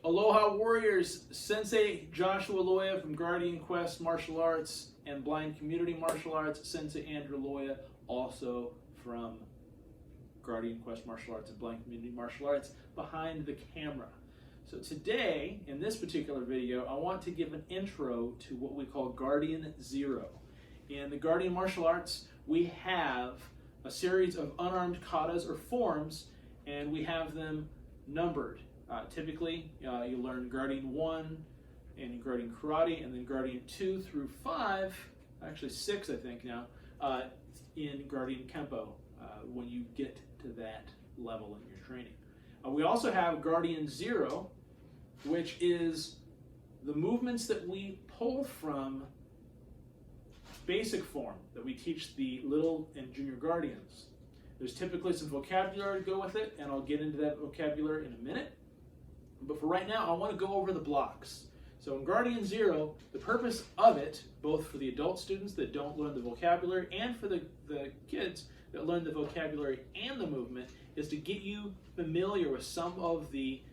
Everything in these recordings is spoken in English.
Aloha Warriors, Sensei Joshua Loya from Guardian Quest Martial Arts and Blind Community Martial Arts, Sensei Andrew Loya, also from Guardian Quest Martial Arts and Blind Community Martial Arts, behind the camera. So today, in this particular video, I want to give an intro to what we call Guardian Zero. In the Guardian Martial Arts, we have a series of unarmed katas or forms, and we have them numbered. Typically, you learn Guardian 1 in Guardian Karate, and then Guardian 2 through 5, actually 6 I think now, in Guardian Kempo when you get to that level in your training. We also have Guardian Zero, which is the movements that we pull from basic form that we teach the little and junior guardians. There's typically some vocabulary to go with it, and I'll get into that vocabulary in a minute. But for right now, I want to go over the blocks. So in Guardian Zero, the purpose of it, both for the adult students that don't learn the vocabulary and for the kids that learn the vocabulary and the movement, is to get you familiar with some of the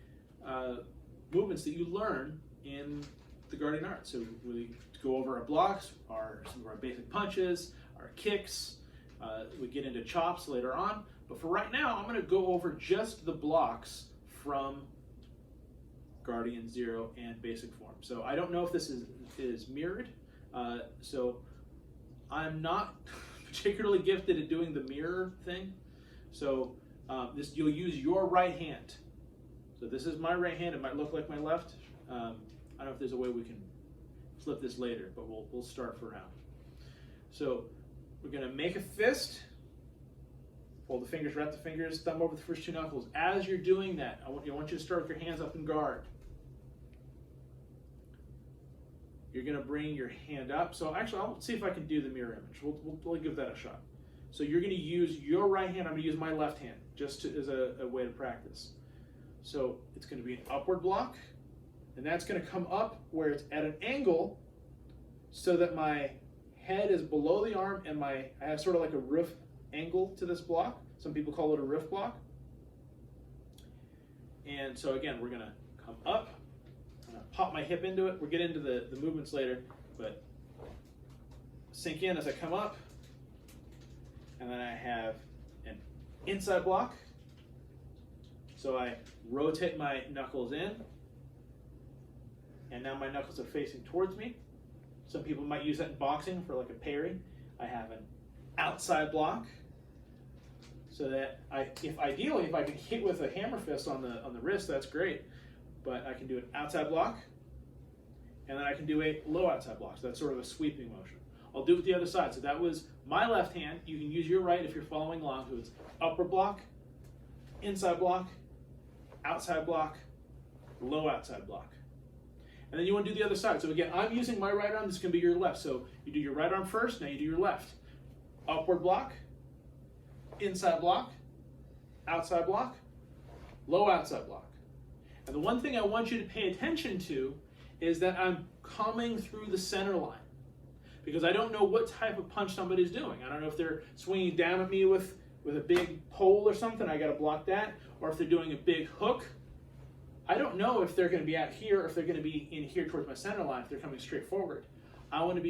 movements that you learn in the Guardian Arts. So we go over our blocks, some of our basic punches, our kicks. We get into chops later on. But for right now, I'm going to go over just the blocks from Guardian Zero and basic form. So I don't know if this is mirrored. So I'm not particularly gifted at doing the mirror thing. So you'll use your right hand. So this is my right hand. It might look like my left. I don't know if there's a way we can flip this later, but we'll start for now. So we're going to make a fist. Fold the fingers, wrap the fingers, thumb over the first two knuckles. As you're doing that, I want you to start with your hands up in guard. You're going to bring your hand up. So actually, I'll see if I can do the mirror image. We'll give that a shot. So you're going to use your right hand. I'm going to use my left hand just as a way to practice. So it's going to be an upward block, and that's going to come up where it's at an angle so that my head is below the arm, and I have sort of like a roof angle to this block. Some people call it a roof block. And so again, we're going to come up. I'm going to pop my hip into it. We'll get into the movements later, but sink in as I come up. And then I have an inside block. So I rotate my knuckles in, and now my knuckles are facing towards me. Some people might use that in boxing for like a parry. I have an outside block, so that ideally if I can hit with a hammer fist on the wrist, that's great. But I can do an outside block, and then I can do a low outside block. So that's sort of a sweeping motion. I'll do it with the other side. So that was my left hand. You can use your right if you're following along. So it's upward block, inside block, outside block, low outside block. And then you want to do the other side. So again, I'm using my right arm. This can be your left. So you do your right arm first. Now you do your left. Upward block, inside block, outside block, low outside block. And the one thing I want you to pay attention to is that I'm coming through the center line, because I don't know what type of punch somebody's doing. I don't know if they're swinging down at me with a big pole or something. I got to block that. Or if they're doing a big hook. I don't know if they're going to be out here or if they're going to be in here towards my center line if they're coming straight forward. I want to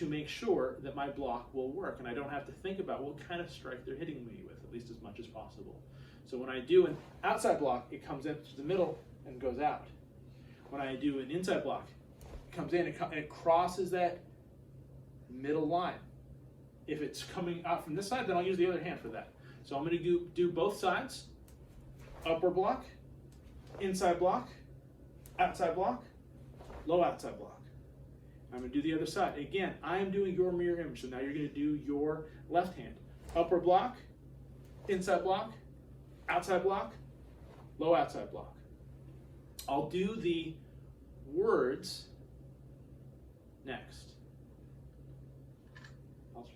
make sure that my block will work, and I don't have to think about what kind of strike they're hitting me with, at least as much as possible. So when I do an outside block, it comes into the middle and goes out. When I do an inside block, it comes in and it crosses that middle line. If it's coming out from this side, then I'll use the other hand for that. So I'm going to do both sides. Upward block, inside block, outside block, low outside block. I'm going to do the other side. Again, I am doing your mirror image, so now you're going to do your left hand. Upward block, inside block, outside block, low outside block. I'll do the words next. I'll